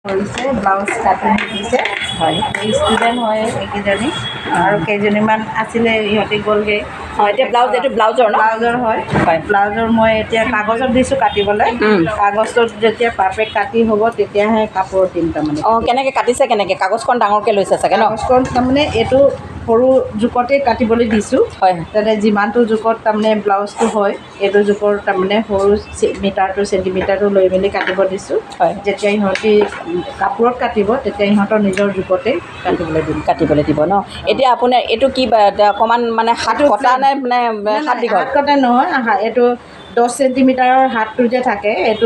কৰিছে blouse cutting শিকিছে হয় ষ্টুডেণ্ট হয় এইকেইজনী আৰু কেইজনীমান আছিলে ইহঁতে গ'লগৈ এতিয়া এইটো ব্লাউজৰ হয় ব্লাউজৰ মই এতিয়া কাগজত দিছোঁ কাটিবলৈ কাগজটোত যেতিয়া পাৰফেক্ট কাটি হ'ব তেতিয়াহে কাপোৰত দিম তাৰমানে কেনেকৈ কাটিছে কেনেকৈ কাগজখন ডাঙৰকৈ লৈছে চাগে ন কাগজখন তাৰমানে এইটো সৰু জোখতে কাটিবলৈ দিছোঁ হয় তাতে যিমানটো জোখত তাৰমানে ব্লাউজটো হয় এইটো জোখৰ তাৰমানে সৰু মিটাৰটো চেণ্টিমিটাৰটো লৈ মেলি কাটিব দিছোঁ হয় যেতিয়া ইহঁতি কাপোৰত কাটিব তেতিয়া ইহঁতৰ নিজৰ জোখতে কাটিবলৈ দিব ন এতিয়া আপোনাৰ এইটো কি অকণমান মানে হাত কটা নে মানে হাত দীঘল হাত কটা নহয় এইটো 10 চেণ্টিমিটাৰৰ হাতটো যে থাকে এইটো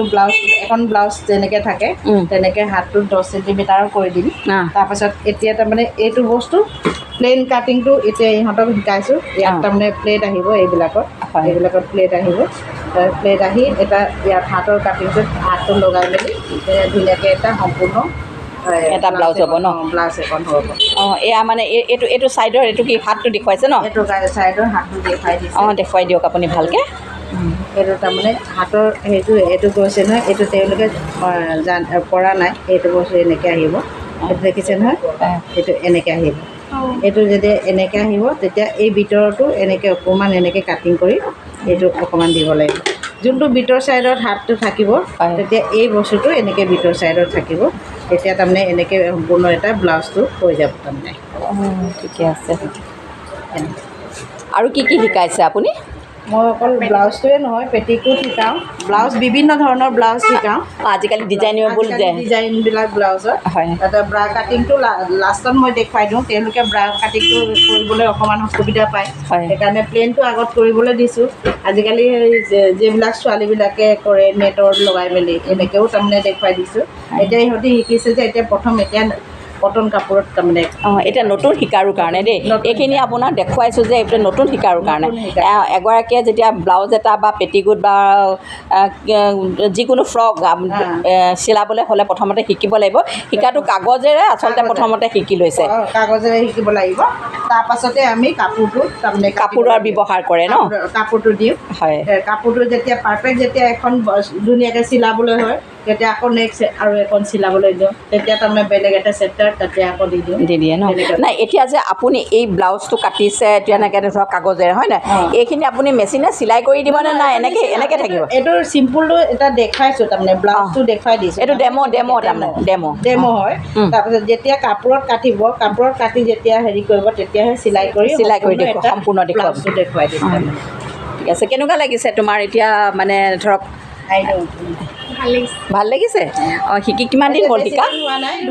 এখন ব্লাউজ যেনেকৈ থাকে তেনেকৈ হাতটো 10 চেণ্টিমিটাৰৰ কৰি দিম তাৰপাছত এতিয়া তাৰমানে এইটো বস্তু প্লেইন কাটিংটো এতিয়া ইহঁতক শিকাইছোঁ ইয়াত তাৰমানে প্লেট আহিব এইবিলাকত প্লেট আহিব প্লেট আহি এটা ইয়াত হাতৰ কাটিংটোত হাতটো লগাই মেলি ধুনীয়াকৈ এটা সম্পূৰ্ণ এটা ব্লাউজ হ'ব ন ব্লাউজ এখন হ'ব এয়া মানে এইটো ছাইডৰ এইটো কি হাতটো দেখুৱাইছে ন এইটো ছাইডৰ হাতটো দেখুৱাই দিছে দেখুৱাই দিয়ক আপুনি ভালকৈ এইটো তাৰমানে হাতৰ এইটো গৈছে নহয় এইটো তেওঁলোকে পৰা নাই এইটো বস্তু এনেকৈ আহিব এইটো দেখিছে নহয় এইটো এনেকৈ আহিব এইটো যেতিয়া এনেকৈ আহিব তেতিয়া এই ভিতৰতো এনেকৈ অকণমান এনেকৈ কাটিং কৰি এইটো অকণমান দিব লাগিব যোনটো ভিতৰ ছাইডত হাতটো থাকিব তেতিয়া এই বস্তুটো এনেকৈ ভিতৰ ছাইডত থাকিব তেতিয়া তাৰমানে এনেকৈ সম্পূৰ্ণ এটা ব্লাউজটো হৈ যাব তাৰমানে ঠিকে আছে আৰু কি কি শিকাইছে আপুনি মই অকল ব্লাউজটোৱে নহয় পেটিকোট শিকাওঁ ব্লাউজ বিভিন্ন ধৰণৰ ব্লাউজ শিকাওঁ আজিকালি ডিজাইনবিলাক ব্লাউজৰ হয় তাতে ব্ৰা কাটিংটো লাষ্টত মই দেখুৱাই দিওঁ তেওঁলোকে ব্ৰা কাটিংটো কৰিবলৈ অকণমান অসুবিধা পায় সেইকাৰণে প্লেইনটো আগত কৰিবলৈ দিছোঁ আজিকালি যিবিলাক ছোৱালীবিলাকে কৰে নেটৰ লগাই মেলি এনেকৈও তাৰমানে দেখুৱাই দিছোঁ এতিয়া ইহঁতি শিকিছে যে এতিয়া কটন কাপোৰত তাৰমানে এতিয়া নতুন শিকাৰুৰ কাৰণে দেই এইখিনি আপোনাক দেখুৱাইছোঁ যে এইটো নতুন শিকাৰুৰ কাৰণে এগৰাকীয়ে যেতিয়া ব্লাউজ এটা বা পেটিকোট বা যিকোনো ফ্ৰক চিলাবলৈ হ'লে প্ৰথমতে শিকিব লাগিব শিকাটো কাগজেৰে আচলতে প্ৰথমতে শিকি লৈছে কাগজেৰে শিকিব লাগিব তাৰপাছতে আমি কাপোৰটো তাৰমানে কাপোৰৰ ব্যৱহাৰ কৰে ন কাপোৰটো দিওঁ হয় কাপোৰটো যেতিয়া পাৰফেক্ট যেতিয়া এখন ধুনীয়াকৈ চিলাবলৈ হয় তেতিয়া আকৌ নেক্সট আৰু এখন চিলাবলৈ দিওঁ তেতিয়া তাৰমানে বেলেগ এটা চেপ্টাৰ তাতে আকৌ দি দিয়ে ন নাই এতিয়া যে আপুনি এই ব্লাউজটো কাটিছে এতিয়া এনেকৈ ধৰক কাগজেৰে হয় নাই এইখিনি আপুনি মেচিনে চিলাই কৰি দিবনে নাই এনেকৈ থাকিব এইটো চিম্পুলটো এটা দেখুৱাইছোঁ তাৰমানে ব্লাউজটো দেখুৱাই দিছোঁ এইটো তাৰমানে ডেমো হয় তাৰপিছত যেতিয়া কাপোৰত কাটি যেতিয়া হেৰি কৰিব তেতিয়াহে চিলাই কৰি দিব সম্পূৰ্ণ দেখুৱাই দিম ঠিক আছে কেনেকুৱা লাগিছে তোমাৰ এতিয়া মানে ধৰক ভাল লাগিছে শিকি কিমান দিন হ'ল শিকা